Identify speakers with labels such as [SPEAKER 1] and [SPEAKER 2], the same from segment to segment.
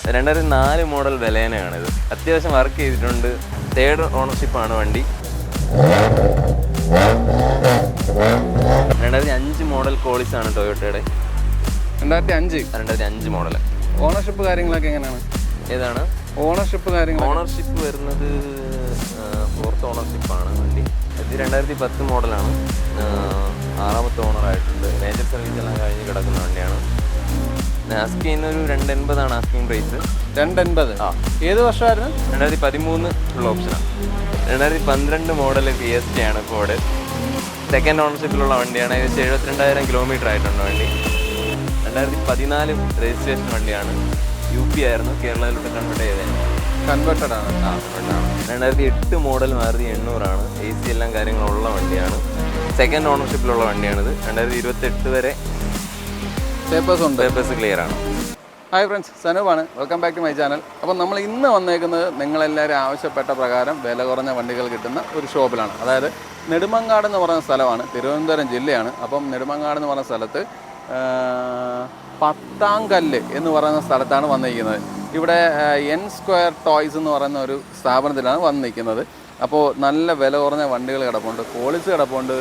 [SPEAKER 1] 2004 model ബലേനയാണിത്. അത്യാവശ്യം work ചെയ്തിട്ടുണ്ട്. 3rd ഓണർഷിപ്പാണ് വണ്ടി. 2005 മോഡൽ കോളിസാണ് ടൊയോട്ടയുടെ. 2005 മോഡൽ.
[SPEAKER 2] ഓണർഷിപ്പ് കാര്യങ്ങളൊക്കെ എങ്ങനെയാണ്?
[SPEAKER 1] ഏതാണ്
[SPEAKER 2] ഓണർഷിപ്പ് കാര്യങ്ങൾ?
[SPEAKER 1] ഓണർഷിപ്പ് വരുന്നത് 4th ഓണർഷിപ്പാണ് വണ്ടി. ഇത് 2010 മോഡലാണ്. 6ാമത്തെ ഓണറായിട്ടുണ്ട്. മേജർ സർവീസ് എല്ലാം കഴിഞ്ഞ് കിടക്കുന്ന വണ്ടിയാണ്. ആസ്ക് ചെയ്യുന്ന ഒരു 280 ആസ്കിങ് പ്രൈസ്.
[SPEAKER 2] 280. ഏത് വർഷമായിരുന്നു?
[SPEAKER 1] 2013 ഉള്ള ഓപ്ഷനാണ്. 2012 മോഡൽ Fiesta ആണ് ഫോർഡ്. 2nd ഓണർഷിപ്പിലുള്ള വണ്ടിയാണ്. ഏകദേശം 72,000 കിലോമീറ്റർ ആയിട്ടുണ്ട് വണ്ടി. 2014 രജിസ്ട്രേഷൻ വണ്ടിയാണ്. UP ആയിരുന്നു, കേരളത്തിലോട്ട്
[SPEAKER 2] കൺവേർട്ടഡ് ആണ്.
[SPEAKER 1] 2008 മോഡൽ മാരുതി 800 ആണ്. AC എല്ലാം കാര്യങ്ങളുള്ള വണ്ടിയാണ്. 2nd ഓണർഷിപ്പിലുള്ള വണ്ടിയാണിത്. 2028 വരെ പേപ്പേഴ്സ് ക്ലിയർ ആണ്.
[SPEAKER 2] ഹായ് ഫ്രണ്ട്സ്, സനൂപാണ്. Welcome back to my channel. അപ്പം നമ്മൾ ഇന്ന് വന്നേക്കുന്നത് നിങ്ങളെല്ലാവരും ആവശ്യപ്പെട്ട പ്രകാരം വില കുറഞ്ഞ വണ്ടികൾ കിട്ടുന്ന ഒരു ഷോപ്പിലാണ്. അതായത് നെടുമങ്ങാട് എന്ന് പറയുന്ന സ്ഥലമാണ്, തിരുവനന്തപുരം ജില്ലയാണ്. അപ്പം നെടുമങ്ങാട് എന്ന് പറയുന്ന സ്ഥലത്ത് പത്താംകല്ല് എന്ന് പറയുന്ന സ്ഥലത്താണ് വന്നിരിക്കുന്നത്. ഇവിടെ N Square ടോയ്സ് എന്ന് പറയുന്ന ഒരു സ്ഥാപനത്തിലാണ് വന്നിരിക്കുന്നത്. അപ്പോൾ നല്ല വില കുറഞ്ഞ വണ്ടികൾ കിടപ്പുണ്ട്. കോളിസ് കിടപ്പുണ്ട്,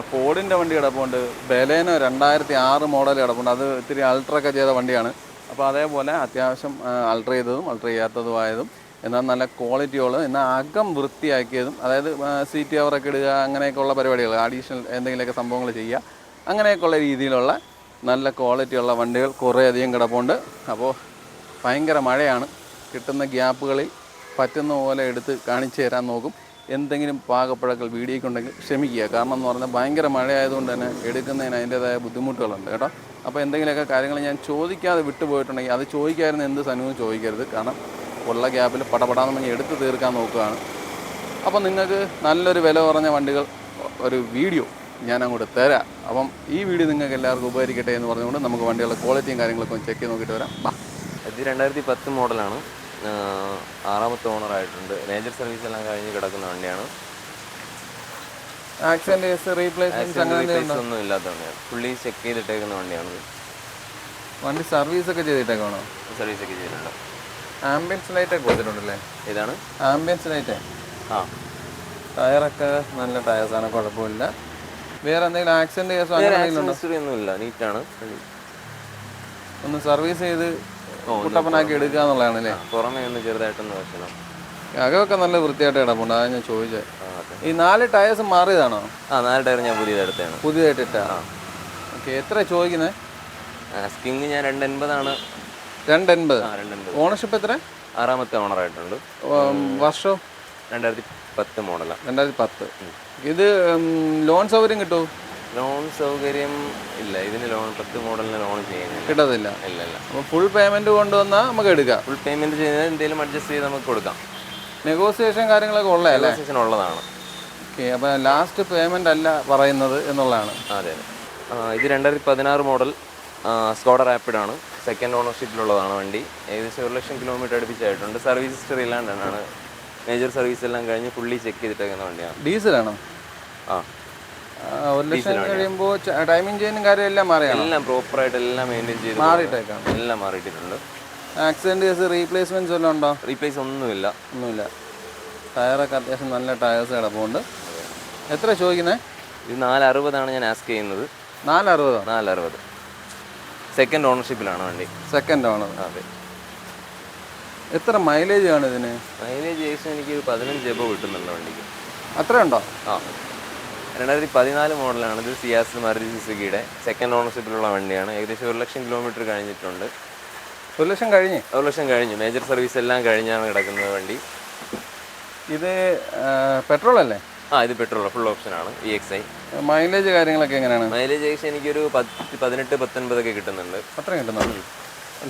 [SPEAKER 2] ഫോർഡിൻ്റെ വണ്ടി കിടപ്പുണ്ട്, ബലേനോ 2006 മോഡൽ കിടപ്പുണ്ട്. അത് ഇത്തിരി അൾട്രൊക്കെ ചെയ്ത വണ്ടിയാണ്. അപ്പോൾ അതേപോലെ അത്യാവശ്യം അൾട്ര ചെയ്തതും അൾട്ര ചെയ്യാത്തതുമായതും എന്നാൽ നല്ല ക്വാളിറ്റിയുള്ളത്, എന്നാൽ അകം വൃത്തിയാക്കിയതും, അതായത് സീറ്റ് കവറൊക്കെ ഇടുക, അങ്ങനെയൊക്കെയുള്ള പരിപാടികൾ, അഡീഷണൽ എന്തെങ്കിലുമൊക്കെ സംഭവങ്ങൾ ചെയ്യുക, അങ്ങനെയൊക്കെയുള്ള രീതിയിലുള്ള നല്ല ക്വാളിറ്റിയുള്ള വണ്ടികൾ കുറേയധികം കിടപ്പുണ്ട്. അപ്പോൾ ഭയങ്കര മഴയാണ്. കിട്ടുന്ന ഗ്യാപ്പുകളിൽ പറ്റുന്ന പോലെ എടുത്ത് കാണിച്ചു തരാൻ നോക്കും. എന്തെങ്കിലും പാകപ്പഴക്കൾ വീഡിയോയ്ക്കുണ്ടെങ്കിൽ ക്ഷമിക്കുക. കാരണം എന്ന് പറഞ്ഞാൽ ഭയങ്കര മഴയായതുകൊണ്ട് തന്നെ എടുക്കുന്നതിന് അതിൻ്റേതായ ബുദ്ധിമുട്ടുകളുണ്ട് കേട്ടോ. അപ്പോൾ എന്തെങ്കിലുമൊക്കെ കാര്യങ്ങൾ ഞാൻ ചോദിക്കാതെ വിട്ടുപോയിട്ടുണ്ടെങ്കിൽ അത് ചോദിക്കാതിരുന്ന എന്ത് സനുവും ചോദിക്കരുത്. കാരണം ഉള്ള ഗ്യാപ്പിൽ പടപടാന്ന് പറഞ്ഞ് എടുത്ത് തീർക്കാൻ നോക്കുകയാണ്. അപ്പോൾ നിങ്ങൾക്ക് നല്ലൊരു വില കുറഞ്ഞ വണ്ടികൾ ഒരു വീഡിയോ ഞാൻ അങ്ങോട്ട് തരാം. അപ്പം ഈ വീഡിയോ നിങ്ങൾക്ക് എല്ലാവർക്കും ഉപകരിക്കട്ടെ എന്ന് പറഞ്ഞുകൊണ്ട് നമുക്ക് വണ്ടികളുടെ ക്വാളിറ്റിയും കാര്യങ്ങളൊക്കെ ഒന്ന് ചെക്ക് ചെയ്ത് നോക്കിയിട്ട് വരാം.
[SPEAKER 1] ഇത് 2010 മോഡലാണ്. 6ാമത്തെ ഓണറായിട്ടുണ്ട്. മേജർ സർവീസ് എല്ലാം കഴിഞ്ഞ് കിടക്കുന്ന വണ്ടിയാണ്.
[SPEAKER 2] ആക്സിഡന്റ് റീപ്ലേസ്മെന്റ്
[SPEAKER 1] ഒന്നും ഇല്ലാത്ത വണ്ടിയാണ്. ഫുള്ളി ചെക്ക് ചെയ്തിട്ടേക്കുന്ന വണ്ടിയാണ്.
[SPEAKER 2] വണ്ടി സർവീസ് ഒക്കെ ചെയ്തിട്ടേക്കാണോ?
[SPEAKER 1] സർവീസ് ഒക്കെ ചെയ്തിട്ടുണ്ട്.
[SPEAKER 2] ആംബിയൻസ് ലൈറ്റ് ഒക്കെ കൊടുത്തിട്ടുണ്ടല്ലേ?
[SPEAKER 1] ഇതാണ്
[SPEAKER 2] ആംബിയൻസ് ലൈറ്റ്. ടയറൊക്കെ നല്ല ടയേഴ്സാണ്, കുഴപ്പമില്ല. വേറെ എന്തെങ്കിലും ആക്സിഡന്റ് കേസോ
[SPEAKER 1] ഒന്നും ഇല്ല, നീറ്റാണ്.
[SPEAKER 2] ഒന്ന് സർവീസ് ചെയ്ത് കുട്ടപ്പനാക്കി എടുക്കുക എന്നുള്ളതാണ് അല്ലേ?
[SPEAKER 1] പുറമേ ഒന്ന് ചെറുതായിട്ടൊന്ന് വെക്കണം.
[SPEAKER 2] അകമൊക്കെ നല്ല വൃത്തിയായിട്ട് കിടപ്പുണ്ട്. അതാണ് ഞാൻ ചോദിച്ചത്. ഈ 4 ടയേഴ്സ് മാറിയതാണോ?
[SPEAKER 1] 4 ടയർ ഞാൻ പുതിയതെടുത്താണ്.
[SPEAKER 2] പുതിയതായിട്ടിട്ടാ? ഓക്കെ. എത്ര ചോദിക്കുന്നത്?
[SPEAKER 1] സ്കിങ് ഞാൻ 280
[SPEAKER 2] 280. ഓണർഷിപ്പ് എത്ര?
[SPEAKER 1] 6ാമത്തെ ഓണറായിട്ടുണ്ട്.
[SPEAKER 2] വർഷം
[SPEAKER 1] 2010 മോഡലാണ്.
[SPEAKER 2] 2010. ഇത് ലോൺ സൗകര്യം കിട്ടുമോ?
[SPEAKER 1] ലോൺ സൗകര്യം ഇല്ല. ഇതിന് ലോൺ 10 മോഡലിന് ലോൺ ചെയ്യുന്നില്ല,
[SPEAKER 2] കിട്ടത്തില്ല.
[SPEAKER 1] ഇല്ല.
[SPEAKER 2] അപ്പോൾ ഫുൾ പേയ്മെന്റ് കൊണ്ടുവന്നാൽ നമുക്ക് എടുക്കാം.
[SPEAKER 1] ഫുൾ പേയ്മെന്റ് ചെയ്യുന്നത് എന്തെങ്കിലും അഡ്ജസ്റ്റ് ചെയ്ത് നമുക്ക് കൊടുക്കാം.
[SPEAKER 2] നെഗോസിയേഷൻ കാര്യങ്ങളൊക്കെ ഉള്ളതല്ലേ?
[SPEAKER 1] നെഗോസിയേഷൻ ഉള്ളതാണ്.
[SPEAKER 2] ഓക്കെ. അപ്പോൾ ലാസ്റ്റ് പേയ്മെന്റ് അല്ല പറയുന്നത് എന്നുള്ളതാണ്.
[SPEAKER 1] അതെ. ഇത് 2016 മോഡൽ സ്കോഡ റാപ്പിഡ് ആണ്. 2nd ഓണർഷിപ്പിലുള്ളതാണ് വണ്ടി. ഏകദേശം 1,00,000 കിലോമീറ്റർ അടുപ്പിച്ചായിട്ടുണ്ട്. സർവീസ് ഹിസ്റ്ററി ഇല്ലാണ്ടാണ്. മേജർ സർവീസ് എല്ലാം കഴിഞ്ഞ് ഫുള്ളി ചെക്ക് ചെയ്തിട്ടേക്കുന്ന വണ്ടിയാണ്.
[SPEAKER 2] ഡീസലാണോ? 1,00,000 കഴിയുമ്പോൾ ടൈമിംഗ് ചെയിനും കാര്യം എല്ലാം മാറിയാണ്.
[SPEAKER 1] എല്ലാം പ്രോപ്പറായിട്ട് എല്ലാം മെയിൻറ്റെയിൻ ചെയ്ത്
[SPEAKER 2] മാറിയിട്ടേക്കാണ്.
[SPEAKER 1] എല്ലാം മാറിയിട്ടുണ്ട്.
[SPEAKER 2] ആക്സിഡന്റ് കേസ് റീപ്ലേസ്മെന്റ്സ് വല്ലതും ഉണ്ടോ?
[SPEAKER 1] റീപ്ലേസ് ഒന്നുമില്ല.
[SPEAKER 2] ടയറൊക്കെ അത്യാവശ്യം നല്ല ടയേഴ്സ് കിടപ്പുണ്ട്. എത്ര ചോദിക്കുന്നത്?
[SPEAKER 1] ഇത് 460 ഞാൻ ആസ്ക് ചെയ്യുന്നത്. 460. 2nd ഓണർഷിപ്പിലാണ് വണ്ടി.
[SPEAKER 2] 2nd owner.
[SPEAKER 1] അതെ.
[SPEAKER 2] എത്ര മൈലേജ് ആണ് ഇതിന്?
[SPEAKER 1] മൈലേജ് ഏകദേശം എനിക്ക് 15 എബോ കിട്ടുന്നുണ്ട് വണ്ടിക്ക്.
[SPEAKER 2] അത്രയുണ്ടോ?
[SPEAKER 1] 2014 മോഡലാണ്. ഇത് സിയാസ് മാരുതി സുസുക്കിയുടെ 2nd ഓണർഷിപ്പിലുള്ള വണ്ടിയാണ്. ഏകദേശം 1,00,000 കിലോമീറ്റർ കഴിഞ്ഞിട്ടുണ്ട്.
[SPEAKER 2] 1,00,000
[SPEAKER 1] കഴിഞ്ഞു. മേജർ സർവീസ് എല്ലാം കഴിഞ്ഞാണ് കിടക്കുന്നത് വണ്ടി.
[SPEAKER 2] ഇത് പെട്രോൾ അല്ലേ?
[SPEAKER 1] ഇത് പെട്രോൾ ഫുൾ ഓപ്ഷനാണ്. EXI.
[SPEAKER 2] മൈലേജ് കാര്യങ്ങളൊക്കെ എങ്ങനെയാണ്?
[SPEAKER 1] മൈലേജ് ഏകദേശം എനിക്കൊരു 18-19 ഒക്കെ കിട്ടുന്നുണ്ട്.
[SPEAKER 2] അത്ര കിട്ടുന്നുണ്ട്.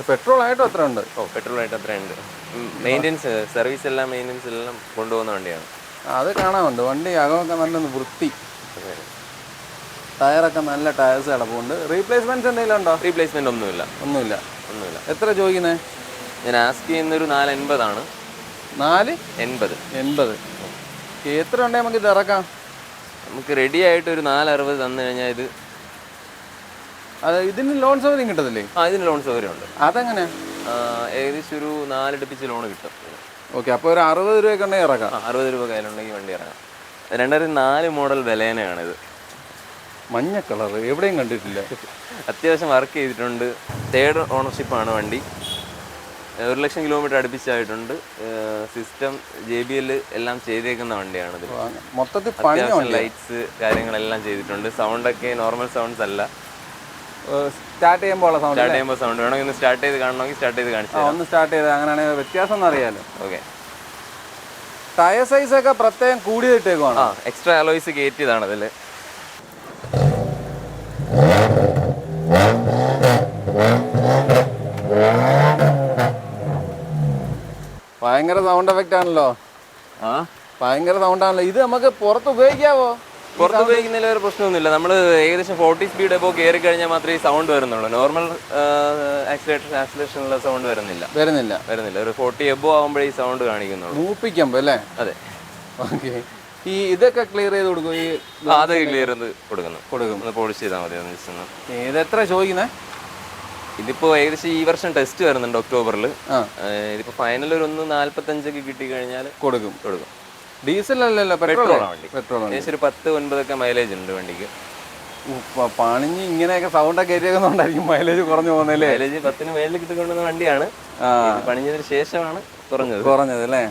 [SPEAKER 2] പെട്രോൾ ആയിട്ടും അത്ര ഉണ്ട്?
[SPEAKER 1] പെട്രോൾ ആയിട്ട് അത്ര ഉണ്ട്. മെയിൻ്റെനൻസ് സർവീസ് എല്ലാം മെയിൻ്റെനൻസ് എല്ലാം കൊണ്ടുപോകുന്ന വണ്ടിയാണ്.
[SPEAKER 2] അത് കാണാറുണ്ട്. വണ്ടി അകമൊക്കെ നല്ല വൃത്തി, ടയറൊക്കെ നല്ല ടയേഴ്സ് കിടപ്പുണ്ട്. റീപ്ലേസ്മെന്റ്സ് എന്തെങ്കിലും ഉണ്ടോ?
[SPEAKER 1] റീപ്ലേസ്മെന്റ് ഒന്നുമില്ല.
[SPEAKER 2] എത്ര ചോദിക്കുന്നത്?
[SPEAKER 1] ഞാൻ ആസ്ക് ചെയ്യുന്നൊരു 480 ആണ്.
[SPEAKER 2] 480. എത്ര ഉണ്ടെങ്കിൽ നമുക്ക് ഇത് ഇറക്കാം?
[SPEAKER 1] നമുക്ക് റെഡി ആയിട്ട് ഒരു 460 തന്നു കഴിഞ്ഞാൽ ഇത്
[SPEAKER 2] ഇതിന് ലോൺ സൗകര്യം കിട്ടത്തില്ലേ?
[SPEAKER 1] ഇതിന് ലോൺ സൗകര്യം ഉണ്ട്.
[SPEAKER 2] അതെങ്ങനെ?
[SPEAKER 1] ഏകദേശം ഒരു 4 അടുപ്പിച്ച് ലോൺ കിട്ടും.
[SPEAKER 2] ഓക്കെ, അപ്പോൾ ഒരു 60 രൂപയൊക്കെ ഉണ്ടെങ്കിൽ ഇറക്കാം.
[SPEAKER 1] 60 രൂപ കയ്യിലുണ്ടെങ്കിൽ വണ്ടി ഇറങ്ങാം. 2004 മോഡൽ ബലേനയാണിത്.
[SPEAKER 2] മഞ്ഞ കളർ എവിടെയും കണ്ടിട്ടില്ല.
[SPEAKER 1] അത്യാവശ്യം വർക്ക് ചെയ്തിട്ടുണ്ട്. 3rd ഓണർഷിപ്പാണ് വണ്ടി. 1,00,000 കിലോമീറ്റർ അടുപ്പിച്ചായിട്ടുണ്ട്. സിസ്റ്റം JBL എല്ലാം ചെയ്തേക്കുന്ന വണ്ടിയാണിത്.
[SPEAKER 2] മൊത്തത്തിൽ
[SPEAKER 1] അത്യാവശ്യം ലൈറ്റ്സ് കാര്യങ്ങളെല്ലാം ചെയ്തിട്ടുണ്ട്. സൗണ്ടൊക്കെ നോർമൽ സൗണ്ട്സ് അല്ല.
[SPEAKER 2] സ്റ്റാർട്ട് ചെയ്യുമ്പോൾ
[SPEAKER 1] സൗണ്ട് വേണമെങ്കിൽ ഒന്ന് സ്റ്റാർട്ട് ചെയ്ത് കാണണമെങ്കിൽ സ്റ്റാർട്ട് ചെയ്ത് കാണിച്ചു.
[SPEAKER 2] ഒന്ന് സ്റ്റാർട്ട് ചെയ്ത് അങ്ങനെയാണെങ്കിൽ വ്യത്യാസം ഒന്നും അറിയാലോ.
[SPEAKER 1] ഓക്കെ,
[SPEAKER 2] ടയർ സൈസ് ഒക്കെ പ്രത്യേകം കൂടിയിട്ടേക്കുവാണ്.
[SPEAKER 1] എക്സ്ട്രാ അലോയ്സ് കയറ്റിയതാണ് അതിൽ.
[SPEAKER 2] ഭയങ്കര സൗണ്ട് എഫക്റ്റ് ആണല്ലോ. ഭയങ്കര സൗണ്ട് ആണല്ലോ. ഇത് നമുക്ക് പുറത്ത് ഉപയോഗിക്കാവോ?
[SPEAKER 1] പുറത്ത് ഉപയോഗിക്കുന്നതിൽ ഒരു പ്രശ്നമൊന്നുമില്ല. നമ്മൾ ഏകദേശം 40 സ്പീഡ് എബോ കയറി കഴിഞ്ഞാൽ മാത്രമേ ഈ സൗണ്ട് വരുന്നുള്ളൂ. നോർമൽ ആക്സിലേഷനുള്ള സൗണ്ട് വരുന്നില്ല. ഒരു 40 എബോ ആകുമ്പോഴേ ഈ സൗണ്ട് കാണിക്കുന്നുള്ളൂ.
[SPEAKER 2] മൂപ്പിക്കുമ്പോ അല്ലേ?
[SPEAKER 1] അതെ.
[SPEAKER 2] ഓക്കെ, ഈ ഇതൊക്കെ ക്ലിയർ ചെയ്ത് കൊടുക്കും. ഈ
[SPEAKER 1] അതൊക്കെ ക്ലിയർ ചെയ്ത് കൊടുക്കും. ഒന്ന് പോളിഷ് ചെയ്താൽ മതി.
[SPEAKER 2] ഇത് എത്ര ചോദിക്കുന്നത്?
[SPEAKER 1] ഇതിപ്പോ ഏകദേശം ഈ വർഷം ടെസ്റ്റ് വരുന്നുണ്ട് ഒക്ടോബറിൽ. ഇതിപ്പോ ഫൈനൽ ഒരു 1.45 കിട്ടി കഴിഞ്ഞാൽ കൊടുക്കും.
[SPEAKER 2] ഡീസൽ അല്ലല്ലോ,
[SPEAKER 1] പെട്രോളാണ് വണ്ടി. ഏകദേശം ഒരു 10-9 മൈലേജ് ഉണ്ട് വണ്ടിക്ക്.
[SPEAKER 2] പണിഞ്ഞ് ഇങ്ങനെയൊക്കെ സൗണ്ടൊക്കെ കയറ്റിയേക്കുന്നുണ്ടായിരിക്കും മൈലേജ് കുറഞ്ഞു പോകുന്നല്ലേ?
[SPEAKER 1] മൈലേജ് 10 മേളിൽ കിട്ടിക്കൊണ്ടുവന്ന വണ്ടിയാണ്. പണിഞ്ഞതിന് ശേഷമാണ് കുറഞ്ഞത്
[SPEAKER 2] അല്ലേ?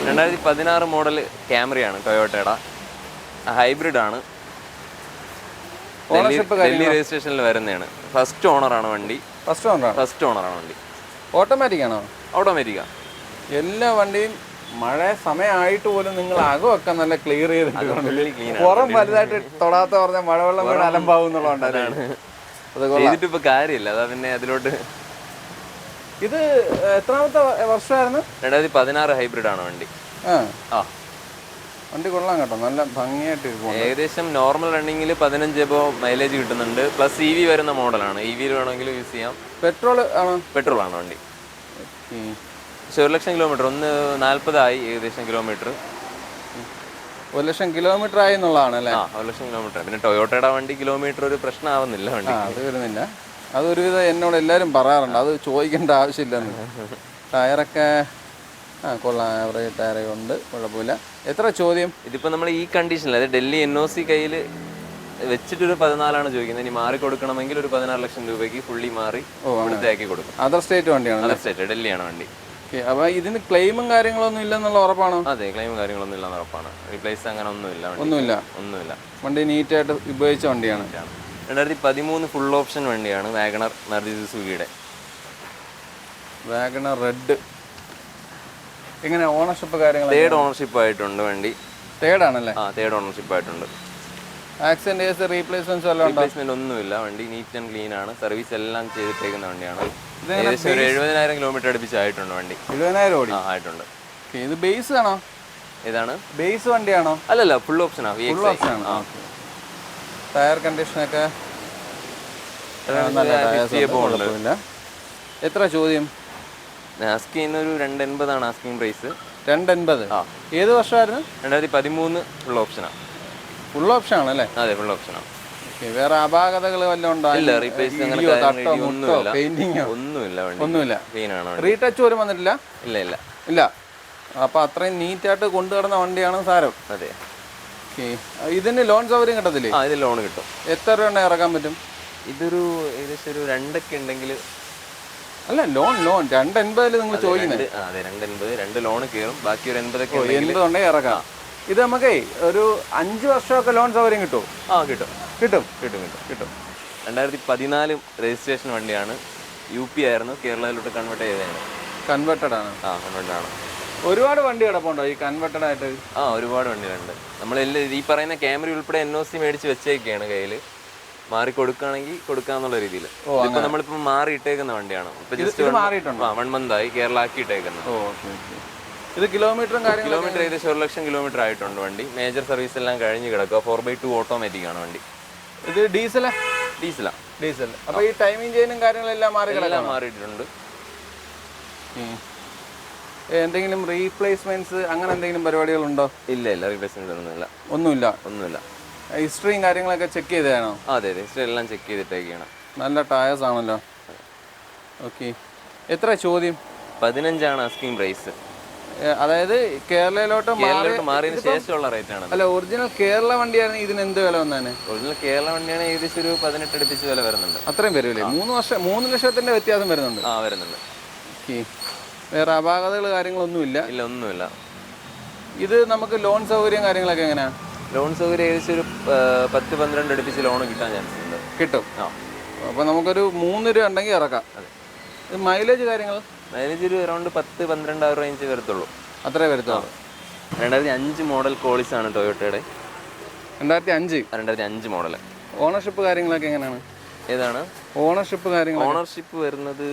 [SPEAKER 1] 2016 മോഡൽ ക്യാമറയാണ്, ടൊയോട്ടയുടെ. ഹൈബ്രിഡ് ആണ്. ഡൽഹി രജിസ്ട്രേഷനിൽ വരുന്നതാണ്. ഫസ്റ്റ് ഓണറാണ് വണ്ടി. ഫസ്റ്റ് ഓണറാണ് വണ്ടി.
[SPEAKER 2] ഓട്ടോമാറ്റിക് ആണോ?
[SPEAKER 1] ഓട്ടോമാറ്റിക്കാ.
[SPEAKER 2] എല്ലാ വണ്ടിയും മഴ സമയമായിട്ട് പോലും നിങ്ങൾ അകമൊക്കെ നല്ല ക്ലിയർ ചെയ്തിട്ടുണ്ട്. പുറം വലുതായിട്ട് തൊടാത്ത പറഞ്ഞ മഴവെള്ളം വീണ് അലമ്പാവും എന്നുള്ളതുകൊണ്ടാണ്.
[SPEAKER 1] ചെയ്തിട്ട് ഇപ്പൊ കാര്യമില്ല. അതാ പിന്നെ അതിലോട്ട്.
[SPEAKER 2] ഇത് എത്രാമത്തെ വർഷമായിരുന്നു?
[SPEAKER 1] 2016 ഹൈബ്രിഡ് ആണ് വണ്ടി.
[SPEAKER 2] വണ്ടി കൊള്ളാം കേട്ടോ, നല്ല ഭംഗിയായിട്ട്.
[SPEAKER 1] ഏകദേശം നോർമൽ റണ്ണിങ്ങിൽ 15 എബോ മൈലേജ് കിട്ടുന്നുണ്ട്. പ്ലസ് EV വരുന്ന മോഡലാണ്. EV വേണമെങ്കിൽ യൂസ് ചെയ്യാം.
[SPEAKER 2] പെട്രോൾ
[SPEAKER 1] ആണ് വണ്ടി. 1,00,000 കിലോമീറ്റർ 1.40 ആയി ഏകദേശം കിലോമീറ്റർ.
[SPEAKER 2] 1,00,000 കിലോമീറ്റർ ആയി എന്നുള്ളതാണ് അല്ലേ?
[SPEAKER 1] 1,00,000 കിലോമീറ്റർ. പിന്നെ ടൊയോട്ടയുടെ വണ്ടി കിലോമീറ്റർ ഒരു പ്രശ്നമാവുന്നില്ല വണ്ടി.
[SPEAKER 2] അത് വരുന്നില്ല. അതൊരുവിധം എന്നോട് എല്ലാവരും പറയാറുണ്ട്, അത് ചോദിക്കേണ്ട ആവശ്യമില്ലെന്ന്. ടയറൊക്കെ കൊള്ളാം, ആവറേജ് ടയറൊക്കെ ഉണ്ട്, കുഴപ്പമില്ല. എത്ര ചോദ്യം?
[SPEAKER 1] ഇതിപ്പോൾ നമ്മൾ ഈ കണ്ടീഷനിൽ, അതായത് ഡൽഹി NOC കയ്യിൽ വെച്ചിട്ടൊരു 14 ചോദിക്കുന്നത്. ഇനി മാറി കൊടുക്കണമെങ്കിൽ ഒരു 16 ലക്ഷം രൂപയ്ക്ക് ഫുള്ളി മാറി ഇവിടുത്തേക്ക് കൊടുക്കും.
[SPEAKER 2] അതർ സ്റ്റേറ്റ് വണ്ടിയാണ്?
[SPEAKER 1] അതർ സ്റ്റേറ്റ്, ഡൽഹിയാണ് വണ്ടി.
[SPEAKER 2] അപ്പൊ ഇതിന് ക്ലെയിമും കാര്യങ്ങളൊന്നും ഇല്ലെന്നുള്ള ഉറപ്പാണോ?
[SPEAKER 1] അതെ, ക്ലെയിമും കാര്യങ്ങളൊന്നും ഇല്ലെന്ന് ഉറപ്പാണ്. റീപ്ലേസ് അങ്ങനെ ഒന്നുമില്ല.
[SPEAKER 2] വണ്ടി നീറ്റായിട്ട് ഉപയോഗിച്ച വണ്ടിയാണ്.
[SPEAKER 1] 2013 ഫുൾ ഓപ്ഷൻ വണ്ടിയാണ്. വാഗണർ, മാരുതി സുസുക്കിയുടെ
[SPEAKER 2] വാഗണർ റെഡ്. എങ്ങനെ ഓണർഷിപ്പ് കാര്യങ്ങൾ?
[SPEAKER 1] 3rd ഓണർഷിപ്പ് ആയിട്ടുണ്ട് വണ്ടി.
[SPEAKER 2] 3rd ആണല്ലേ?
[SPEAKER 1] 3rd ഓണർഷിപ്പ് ആയിട്ടുണ്ട്.
[SPEAKER 2] ആക്സിഡന്റ് കേസ്,
[SPEAKER 1] റീപ്ലേസ്മെന്റ് ഒന്നുമില്ല. വണ്ടി നീറ്റ് ആൻഡ് ക്ലീൻ ആണ്. സർവീസ് എല്ലാം ചെയ്തിട്ടേക്കുന്ന വണ്ടിയാണ്. ഏകദേശം ഒരു 70,000 കിലോമീറ്റർ അടുപ്പിച്ചായിട്ടുണ്ട് വണ്ടി.
[SPEAKER 2] 70,000 ഓടി
[SPEAKER 1] ആയിട്ടുണ്ട്.
[SPEAKER 2] ഇത് ബേസ് ആണോ?
[SPEAKER 1] ഏതാണ്
[SPEAKER 2] ബേസ് വണ്ടിയാണോ?
[SPEAKER 1] അല്ലല്ല, ഫുൾ ഓപ്ഷൻ ആണ്.
[SPEAKER 2] ടയർ കണ്ടീഷനൊക്കെ എത്ര ചോദ്യം?
[SPEAKER 1] ആസ്കിങ് ഒരു 280 ആണ് ആസ്കിങ് പ്രൈസ്.
[SPEAKER 2] 280. ഏത് വർഷമായിരുന്നു?
[SPEAKER 1] 2013 ഫുൾ ഓപ്ഷനാണ്.
[SPEAKER 2] ഫുൾ ഓപ്ഷൻ ആണല്ലേ?
[SPEAKER 1] അതെ, ഫുൾ ഓപ്ഷനാണ്.
[SPEAKER 2] വേറെ അപാകതകൾ വല്ലതും ഉണ്ടോ?
[SPEAKER 1] ഇല്ല, റീപ്ലേസ് ഒന്നുമില്ല.
[SPEAKER 2] റീടച്ച് പോലും വന്നിട്ടില്ല?
[SPEAKER 1] ഇല്ല.
[SPEAKER 2] അപ്പൊ അത്രയും നീറ്റായിട്ട് കൊണ്ടുവരുന്ന വണ്ടിയാണ് സാരം.
[SPEAKER 1] അതെ.
[SPEAKER 2] ഇതിന് ലോൺ സൗകര്യം കിട്ടത്തില്ലേ?
[SPEAKER 1] ഇത് ലോൺ കിട്ടും.
[SPEAKER 2] എത്ര രൂപ ഇറക്കാൻ പറ്റും?
[SPEAKER 1] ഇതൊരു ഏകദേശം ഒരു 2 ഉണ്ടെങ്കിൽ.
[SPEAKER 2] അല്ല, ലോൺ 280 നിങ്ങൾ ചോദിക്കുന്നത്?
[SPEAKER 1] അതെ, 280. 2 ലോൺ കയറും, ബാക്കി ഒരു 80
[SPEAKER 2] ഉണ്ടെങ്കിൽ ഇറക്കാം. ഇത് നമുക്കേ ഒരു 5 വർഷമൊക്കെ ലോൺ സൗകര്യം കിട്ടും? കിട്ടും.
[SPEAKER 1] 2014 രജിസ്ട്രേഷൻ വണ്ടിയാണ്. UP ആയിരുന്നു, കേരളത്തിലോട്ട് കൺവേർട്ട് ചെയ്തതാണ്.
[SPEAKER 2] കൺവേർട്ടഡ് ആണ്?
[SPEAKER 1] കൺവേർട്ടഡ് ആണ്.
[SPEAKER 2] ഒരുപാട് വണ്ടി കിടപ്പുണ്ടോ ഈ കൺവേർട്ടഡ് ആയിട്ട്?
[SPEAKER 1] ഒരുപാട് വണ്ടികളുണ്ട്. നമ്മളെല്ലാം ഈ പറയുന്ന ക്യാമറ ഉൾപ്പെടെ NOC മേടിച്ച് വെച്ചേക്കാണ് കയ്യിൽ. മാറി കൊടുക്കുകയാണെങ്കിൽ കൊടുക്കാന്നുള്ള രീതിയിൽ. ഇപ്പൊ നമ്മളിപ്പോ മാറി ഇട്ടേക്കുന്ന വണ്ടിയാണ്. ഇപ്പൊ ജസ്റ്റ് 1 month ആയി കേരള ആക്കി ഇട്ടേക്കുന്നത്.
[SPEAKER 2] ഇത് കിലോമീറ്ററും
[SPEAKER 1] കിലോമീറ്റർ ഏകദേശം 1,00,000 കിലോമീറ്റർ ആയിട്ടുണ്ട് വണ്ടി. മേജർ സർവീസ് എല്ലാം കഴിഞ്ഞ് കിടക്കുക. 4x2 ഓട്ടോമാറ്റിക് ആണ് വണ്ടി.
[SPEAKER 2] ഇത് ഡീസൽ. അപ്പൊ ഈ ടൈമിംഗ് ചെയിനും കാര്യങ്ങളെല്ലാം
[SPEAKER 1] മാറിയിട്ടുണ്ട്.
[SPEAKER 2] എന്തെങ്കിലും റീപ്ലേസ്മെന്റ്സ് അങ്ങനെ എന്തെങ്കിലും പരിപാടികളുണ്ടോ?
[SPEAKER 1] ഇല്ല, റീപ്ലേസ്മെന്റ് ഒന്നുമില്ല.
[SPEAKER 2] ഹിസ്റ്ററിയും കാര്യങ്ങളൊക്കെ ചെക്ക് ചെയ്തതാണോ?
[SPEAKER 1] അതെ, ഹിസ്റ്ററി എല്ലാം ചെക്ക് ചെയ്തിട്ടേക്കാണ്.
[SPEAKER 2] നല്ല ടയേഴ്സ് ആണല്ലോ. ഓക്കെ, എത്ര ചോദ്യം?
[SPEAKER 1] 15 ആസ്കിംഗ് പ്രൈസ്.
[SPEAKER 2] അതായത് കേരളയിലോട്ട്
[SPEAKER 1] മാറിയതിന് ശേഷമുള്ള റേറ്റ് ആണ്.
[SPEAKER 2] അല്ല, ഒറിജിനൽ കേരള വണ്ടിയാണെങ്കിൽ ഇതിന് എന്ത് വില വന്നാണ്?
[SPEAKER 1] ഒറിജിനൽ കേരള വണ്ടിയാണ് ഏകദേശം ഒരു 18 അടുപ്പിച്ച് വില വരുന്നുണ്ട്.
[SPEAKER 2] അത്രയും വരില്ലേ? 3 ലക്ഷത്തിന്റെ വ്യത്യാസം വരുന്നുണ്ട്.
[SPEAKER 1] വരുന്നുണ്ട്.
[SPEAKER 2] വേറെ അപാകതകൾ കാര്യങ്ങളൊന്നുമില്ല?
[SPEAKER 1] ഇല്ല, ഒന്നുമില്ല.
[SPEAKER 2] ഇത് നമുക്ക് ലോൺ സൗകര്യം കാര്യങ്ങളൊക്കെ എങ്ങനെയാണ്?
[SPEAKER 1] ലോൺ സൗകര്യം ഏകദേശം ഒരു 10-12 അടുപ്പിച്ച് ലോൺ കിട്ടാൻ ചാൻസ് ഉണ്ട്.
[SPEAKER 2] കിട്ടും. അപ്പോൾ നമുക്കൊരു 3 രൂപ ഉണ്ടെങ്കിൽ ഇറക്കാം. ഇത് മൈലേജ് കാര്യങ്ങൾ? മൈലേജ്
[SPEAKER 1] ഒരു അറൗണ്ട് 10-12 റേഞ്ച് വരത്തുള്ളൂ.
[SPEAKER 2] അത്രേ വരത്തുള്ളൂ.
[SPEAKER 1] 2005 മോഡൽ കോളിസ് ആണ് ടൊയോട്ടയുടെ.
[SPEAKER 2] 2005
[SPEAKER 1] മോഡൽ.
[SPEAKER 2] ഓണർഷിപ്പ് കാര്യങ്ങളൊക്കെ എങ്ങനെയാണ്?
[SPEAKER 1] ഏതാണ്
[SPEAKER 2] ഓണർഷിപ്പ് കാര്യങ്ങൾ?
[SPEAKER 1] ഓണർഷിപ്പ് വരുന്നത്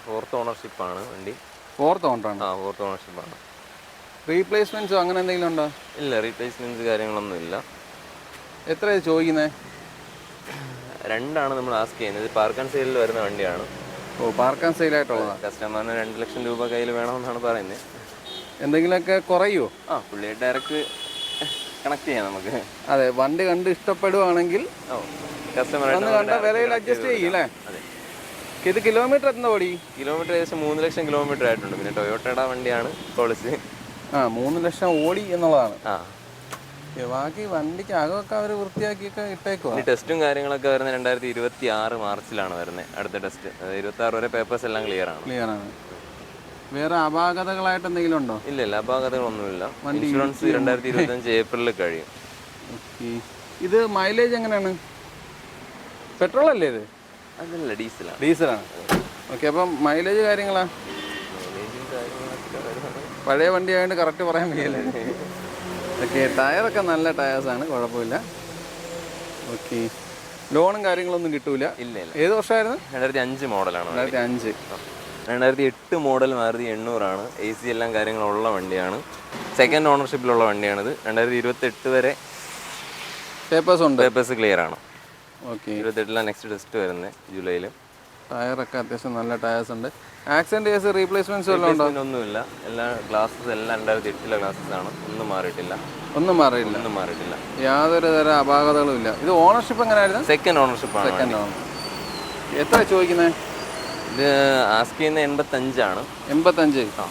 [SPEAKER 1] 4th ഓണർഷിപ്പാണ് വണ്ടി.
[SPEAKER 2] 4th ഓണറാണ്?
[SPEAKER 1] 4th ഓണർഷിപ്പാണ്.
[SPEAKER 2] റീപ്ലേസ്മെന്റ്സോ അങ്ങനെ എന്തെങ്കിലും ഉണ്ടോ?
[SPEAKER 1] ഇല്ല, റീപ്ലേസ്മെന്റ്സ് കാര്യങ്ങളൊന്നും ഇല്ല.
[SPEAKER 2] എത്രയാണ് ചോദിക്കുന്നത്?
[SPEAKER 1] 2 നമ്മൾ ആസ്ക് ചെയ്യുന്നത്. പാർക്ക് ആൻഡ് സെയിലിൽ വരുന്ന വണ്ടിയാണ്.
[SPEAKER 2] പാർക്ക് ആൻഡ് സെയിൽ ആയിട്ടുള്ളതാണ്.
[SPEAKER 1] കസ്റ്റമറിന് 2 ലക്ഷം രൂപ കയ്യിൽ വേണമെന്നാണ് പറയുന്നത്.
[SPEAKER 2] എന്തെങ്കിലുമൊക്കെ കുറയുമോ?
[SPEAKER 1] പുള്ളിയെ ഡയറക്റ്റ് കണക്ട് ചെയ്യാം നമുക്ക്.
[SPEAKER 2] അതെ, വണ്ടി കണ്ട് ഇഷ്ടപ്പെടുവാണെങ്കിൽ
[SPEAKER 1] കസ്റ്റമർ
[SPEAKER 2] കണ്ട വിലയിൽ അഡ്ജസ്റ്റ് ചെയ്യില്ലേ?
[SPEAKER 1] അതെ.
[SPEAKER 2] ഇത് കിലോമീറ്റർ എത്ര ഓടി?
[SPEAKER 1] കിലോമീറ്റർ ഏകദേശം 3 ലക്ഷം കിലോമീറ്റർ ആയിട്ടുണ്ട്. പിന്നെ ടൊയോട്ടയുടെ വണ്ടിയാണ് കോളിസ്.
[SPEAKER 2] 3 ലക്ഷം ഓടി എന്നുള്ളതാണ്. ബാക്കി വണ്ടിക്ക് അകമൊക്കെ അവർ വൃത്തിയാക്കിയൊക്കെ ഇട്ടേക്കുവാ.
[SPEAKER 1] ടെസ്റ്റും കാര്യങ്ങളൊക്കെ വരുന്നത് 2026 മാർച്ചിലാണ് വരുന്നത്. അടുത്ത ടെസ്റ്റ് 26 വരെ പേപ്പേഴ്സ് എല്ലാം ക്ലിയർ ആണ്.
[SPEAKER 2] വേറെ അപാകതകളായിട്ട് എന്തെങ്കിലും ഉണ്ടോ?
[SPEAKER 1] ഇല്ല, അപാകതകളൊന്നുമില്ല. ഇൻഷുറൻസ് 2025 ഏപ്രിലിൽ കഴിയും.
[SPEAKER 2] ഇത് മൈലേജ് എങ്ങനെയാണ്? പെട്രോൾ അല്ലേ ഇത്?
[SPEAKER 1] അതല്ല, ഡീസലാണ്.
[SPEAKER 2] ഓക്കെ. അപ്പം മൈലേജ് കാര്യങ്ങളാ? പഴയ വണ്ടി ആയതുകൊണ്ട് കറക്റ്റ് പറയാൻ വയ്യല്ലേ? ഓക്കെ. ടയറൊക്കെ നല്ല ടയേഴ്സാണ്, കുഴപ്പമില്ല. ഓക്കെ. ലോണും കാര്യങ്ങളൊന്നും കിട്ടൂല?
[SPEAKER 1] ഇല്ല.
[SPEAKER 2] ഏത് വർഷമായിരുന്നു?
[SPEAKER 1] 2005 മോഡലാണ്.
[SPEAKER 2] 2005.
[SPEAKER 1] 2008 മോഡൽ മാരുതി 800 ആണ്. AC എല്ലാം കാര്യങ്ങളുള്ള വണ്ടിയാണ്. 2nd ഓണർഷിപ്പിലുള്ള വണ്ടിയാണിത്. 2028 വരെ പേപ്പേഴ്സ് ക്ലിയർ ആണ്.
[SPEAKER 2] ഓക്കെ.
[SPEAKER 1] 28 നെക്സ്റ്റ് ടെസ്റ്റ് വരുന്നത് ജൂലൈയിൽ.
[SPEAKER 2] ടയറൊക്കെ അത്യാവശ്യം നല്ല ടയേഴ്സ് ഉണ്ട്. ആക്സിഡന്റ് കേസ് റീപ്ലേസ്മെന്റ്സ് വല്ലതും ഉണ്ടോ?
[SPEAKER 1] ഒന്നുമില്ല. എല്ലാ ഗ്ലാസസ് എല്ലാം 2008 ഗ്ലാസസ് ആണ്. ഒന്നും മാറിയിട്ടില്ല.
[SPEAKER 2] യാതൊരു തരം അപാകതകളും ഇല്ല. ഇത് ഓണർഷിപ്പ് എങ്ങനെയായിരുന്നു?
[SPEAKER 1] 2nd ഓണർഷിപ്പാണ്.
[SPEAKER 2] എത്ര ചോദിക്കുന്നത്?
[SPEAKER 1] ഇത് ആസ്ക് ചെയ്യുന്ന 85 ആണ്.
[SPEAKER 2] 85.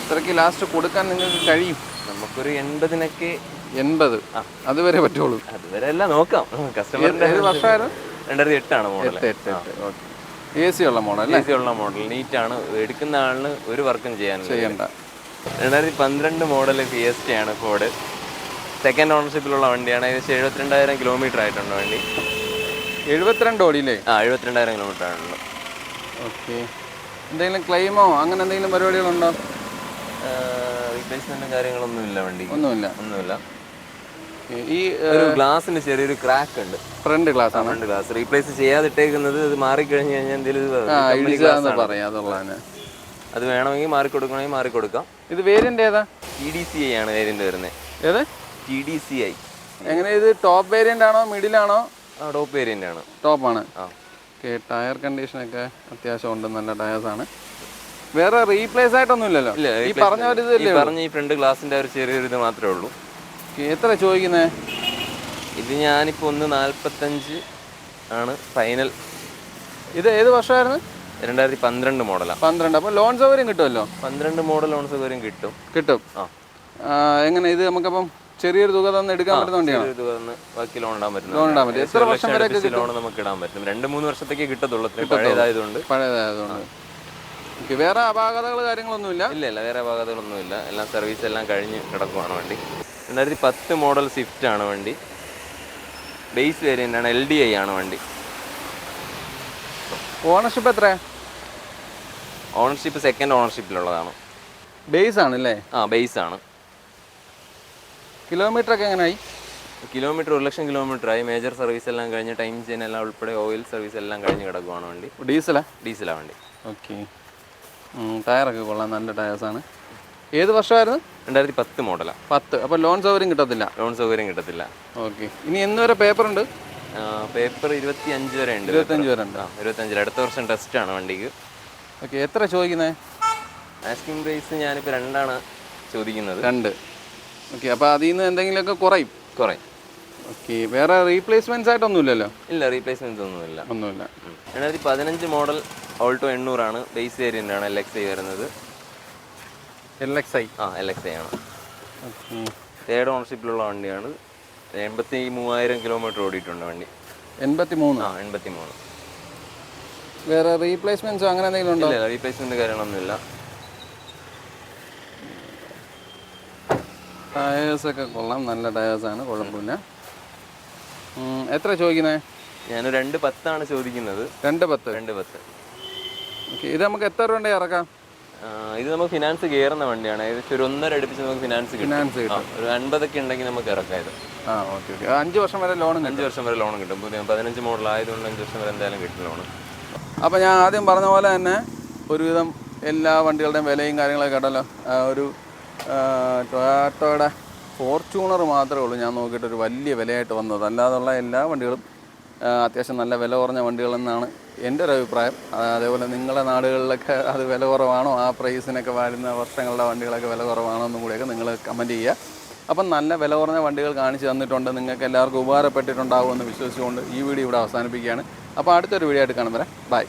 [SPEAKER 2] എത്രക്ക് ലാസ്റ്റ് കൊടുക്കാൻ നിങ്ങൾക്ക് കഴിയും?
[SPEAKER 1] നമുക്കൊരു 80-നൊക്കെ.
[SPEAKER 2] 80 അതുവരെ പറ്റുള്ളൂ?
[SPEAKER 1] അതുവരെ എല്ലാം നോക്കാം. കസ്റ്റമറിന്റെ.
[SPEAKER 2] ഏത് വർഷമായിരുന്നു?
[SPEAKER 1] 2008 ആണ് മോഡൽ.
[SPEAKER 2] AC ഉള്ള മോഡൽ.
[SPEAKER 1] നീറ്റ് ആണ്. എടുക്കുന്ന ആളിന് ഒരു വർക്കും ചെയ്യണ്ട. 2012 മോഡൽ ഫിയസ്റ്റ ആണ് ഫോർഡ്. 2nd ഓണർഷിപ്പിലുള്ള വണ്ടിയാണ്. ഏകദേശം 72,000 കിലോമീറ്റർ ആയിട്ടുണ്ട് വണ്ടി.
[SPEAKER 2] 72 ഓടിയില്ലേ?
[SPEAKER 1] 72,000 കിലോമീറ്റർ ആണുള്ളൂ.
[SPEAKER 2] ഓക്കെ. എന്തെങ്കിലും ക്ലെയിമോ അങ്ങനെ എന്തെങ്കിലും പരിപാടികളുണ്ടോ?
[SPEAKER 1] റീപ്ലേസ്മെന്റും കാര്യങ്ങളൊന്നും ഇല്ല വണ്ടി. ഒന്നുമില്ല.
[SPEAKER 2] ഈ
[SPEAKER 1] ഗ്ലാസിന് ചെറിയൊരു ക്രാക്ക് ഉണ്ട്.
[SPEAKER 2] ഫ്രണ്ട് ഗ്ലാസ്
[SPEAKER 1] റീപ്ലേസ് ചെയ്യാതിട്ടേക്കുന്നത്. അത് മാറിക്കഴിഞ്ഞ് കഴിഞ്ഞാൽ എന്തെങ്കിലും അത് വേണമെങ്കിൽ മാറിക്കൊടുക്കണമെങ്കിൽ മാറിക്കൊടുക്കാം.
[SPEAKER 2] ഇത് വേരിയന്റ് ഏതാ?
[SPEAKER 1] TDCi ആണ് വേരിയന്റ് വരുന്നത്.
[SPEAKER 2] ഏത്?
[SPEAKER 1] TDCi.
[SPEAKER 2] എങ്ങനെ? ഇത് ടോപ്പ് വേരിയന്റ് ആണോ മിഡിലാണോ?
[SPEAKER 1] ടോപ്പ് വേരിയന്റ് ആണ്.
[SPEAKER 2] ടോപ്പാണ്. ഓക്കെ. ടയർ കണ്ടീഷനൊക്കെ അത്യാവശ്യം ഉണ്ട്, നല്ല ടയേഴ്സാണ്. വേറെ റീപ്ലേസ് ആയിട്ടൊന്നും ഇല്ലല്ലോ? ഈ പറഞ്ഞ
[SPEAKER 1] ഈ ഫ്രണ്ട് ഗ്ലാസിന്റെ ഒരു ചെറിയൊരു ഇത് മാത്രമേ ഉള്ളൂ.
[SPEAKER 2] എത്ര ചോദിക്കുന്നത്?
[SPEAKER 1] ഇത് ഞാനിപ്പോൾ 1.45 ആണ് ഫൈനൽ.
[SPEAKER 2] ഇത് ഏത് വർഷമായിരുന്നു?
[SPEAKER 1] 2012 മോഡലാണ്.
[SPEAKER 2] 12. അപ്പോൾ ലോൺ സൗകര്യം കിട്ടുമല്ലോ?
[SPEAKER 1] 12 മോഡൽ ലോൺ സൗകര്യം കിട്ടും.
[SPEAKER 2] എങ്ങനെ? ഇത് നമുക്കപ്പം ചെറിയൊരു തുക തന്നെ എടുക്കാൻ പറ്റുന്ന വണ്ടിയാണ്?
[SPEAKER 1] ബാക്കി ലോൺ ഇടാൻ പറ്റും.
[SPEAKER 2] എത്ര വർഷം വരെ
[SPEAKER 1] ലോൺ നമുക്ക് ഇടാൻ പറ്റും? 2-3 വർഷത്തേക്ക് കിട്ടത്തുള്ളൂ. പഴയതായതുകൊണ്ട്.
[SPEAKER 2] വേറെ അപാകതകൾ കാര്യങ്ങളൊന്നുമില്ല?
[SPEAKER 1] ഇല്ല, വേറെ അപാകതകളൊന്നുമില്ല. എല്ലാം സർവീസ് എല്ലാം കഴിഞ്ഞ് കിടക്കുവാണ് വണ്ടി. 2010 മോഡൽ സ്വിഫ്റ്റ് ആണ് വണ്ടി. ബേസ് വേരിയന്റ് ആണ്. LDI ആണ് വണ്ടി.
[SPEAKER 2] ഓണർഷിപ്പ് എത്രയാ?
[SPEAKER 1] Ownership 2nd ഓണർഷിപ്പിലുള്ളതാണ്.
[SPEAKER 2] ബേസ് ആണല്ലേ?
[SPEAKER 1] ബേസ് ആണ്.
[SPEAKER 2] കിലോമീറ്റർ ഒക്കെ എങ്ങനെയായി?
[SPEAKER 1] കിലോമീറ്റർ 1 ലക്ഷം കിലോമീറ്റർ ആയി. മേജർ സർവീസ് എല്ലാം കഴിഞ്ഞ് ടൈം ചെയിൻ എല്ലാം ഉൾപ്പെടെ ഓയിൽ സർവീസ് എല്ലാം കഴിഞ്ഞ് കിടക്കുവാണ് വണ്ടി. ഡീസലാ വണ്ടി.
[SPEAKER 2] ഓക്കെ. ടയറൊക്കെ കൊള്ളാം, നല്ല ടയേഴ്സാണ്. ഏത് വർഷമായിരുന്നു?
[SPEAKER 1] 2010 മോഡലാണ്.
[SPEAKER 2] 10. അപ്പോൾ ലോൺ സൗകര്യം കിട്ടത്തില്ല? ഓക്കെ. ഇനി എന്ന് വരെ പേപ്പർ ഉണ്ട്?
[SPEAKER 1] പേപ്പർ 25 വരെ ഉണ്ട്. 25 അടുത്ത വർഷം ടെസ്റ്റ് ആണ് വണ്ടിക്ക്.
[SPEAKER 2] ഓക്കെ. എത്ര ചോദിക്കുന്നത്?
[SPEAKER 1] ആസ്കിംഗ് പ്രൈസ് ഞാനിപ്പോൾ 2 ചോദിക്കുന്നത്.
[SPEAKER 2] 2. ഓക്കെ. അപ്പോൾ അതിൽ നിന്ന് എന്തെങ്കിലുമൊക്കെ കുറയും? ഓക്കെ. വേറെ റീപ്ലേസ്മെന്റ്സ് ആയിട്ടൊന്നും ഇല്ലല്ലോ?
[SPEAKER 1] ഇല്ല, റീപ്ലേസ്മെന്റ്സ് ഒന്നുമില്ല.
[SPEAKER 2] 2015
[SPEAKER 1] മോഡൽ ഓൾട്ടോ 800 ബേസ് വേരിയൻ്റ് ആണ് LXi വരുന്നത്.
[SPEAKER 2] LXi.
[SPEAKER 1] LXi ആണ്. തേർഡ് ഓണർഷിപ്പിലുള്ള വണ്ടിയാണ്. 83,000 കിലോമീറ്റർ ഓടിയിട്ടുണ്ട് വണ്ടി.
[SPEAKER 2] 83?
[SPEAKER 1] 83.
[SPEAKER 2] വേറെ റീപ്ലേസ്മെന്റ്സോ അങ്ങനെ എന്തെങ്കിലും ഉണ്ടോ?
[SPEAKER 1] ഇല്ല, റീപ്ലേസ്മെന്റ് കാര്യങ്ങളൊന്നുമില്ല.
[SPEAKER 2] ടയേഴ്സൊക്കെ കൊള്ളാം, നല്ല ടയേഴ്സാണ്, കുഴപ്പമില്ല. എത്ര ചോദിക്കുന്നത്?
[SPEAKER 1] ഞാൻ 2,10 ചോദിക്കുന്നത്.
[SPEAKER 2] 2,10. ഓക്കെ. ഇത് നമുക്ക് എത്ര രൂപ ഇറക്കാം?
[SPEAKER 1] ഇത് നമുക്ക് ഫിനാൻസ് കയറുന്ന വണ്ടിയാണ്. ഏകദേശം ഒരു 1.5 അടുപ്പിച്ച് നമുക്ക് ഫിനാൻസ് കിട്ടും. ഒരു 50 ഉണ്ടെങ്കിൽ നമുക്ക് ഇറക്കാം ഇത്.
[SPEAKER 2] ഓക്കെ. 5 വർഷം വരെ ലോണും
[SPEAKER 1] 5 വർഷം വരെ ലോൺ കിട്ടും. 15 മോഡൽ ആയതുകൊണ്ട് 5 വർഷം വരെ എന്തായാലും കിട്ടും ലോൺ.
[SPEAKER 2] അപ്പോൾ ഞാൻ ആദ്യം പറഞ്ഞ പോലെ തന്നെ ഒരുവിധം എല്ലാ വണ്ടികളുടെയും വിലയും കാര്യങ്ങളൊക്കെ കേട്ടല്ലോ. ഒരു ടൊയാറ്റോയുടെ ഫോർച്യൂണർ മാത്രമേ ഉള്ളൂ ഞാൻ നോക്കിയിട്ട് ഒരു വലിയ വിലയായിട്ട് വന്നത്. അല്ലാതുള്ള എല്ലാ വണ്ടികളും അത്യാവശ്യം നല്ല വില കുറഞ്ഞ വണ്ടികളെന്നാണ് എൻ്റെ ഒരു അഭിപ്രായം. അതേപോലെ നിങ്ങളുടെ നാടുകളിലൊക്കെ അത് വില കുറവാണോ, ആ പ്രൈസിനൊക്കെ വരുന്ന വർഷങ്ങളുടെ വണ്ടികളൊക്കെ വില കുറവാണോ എന്നും കൂടെയൊക്കെ നിങ്ങൾ കമൻറ്റ് ചെയ്യുക. അപ്പം നല്ല വില കുറഞ്ഞ വണ്ടികൾ കാണിച്ച് തന്നിട്ടുണ്ട്. നിങ്ങൾക്ക് എല്ലാവർക്കും ഉപകാരപ്പെട്ടിട്ടുണ്ടാകുമെന്ന് വിശ്വസിച്ചുകൊണ്ട് ഈ വീഡിയോ ഇവിടെ അവസാനിപ്പിക്കുകയാണ്. അപ്പോൾ അടുത്തൊരു വീഡിയോ ആയിട്ട് കാണും വരെ ബൈ.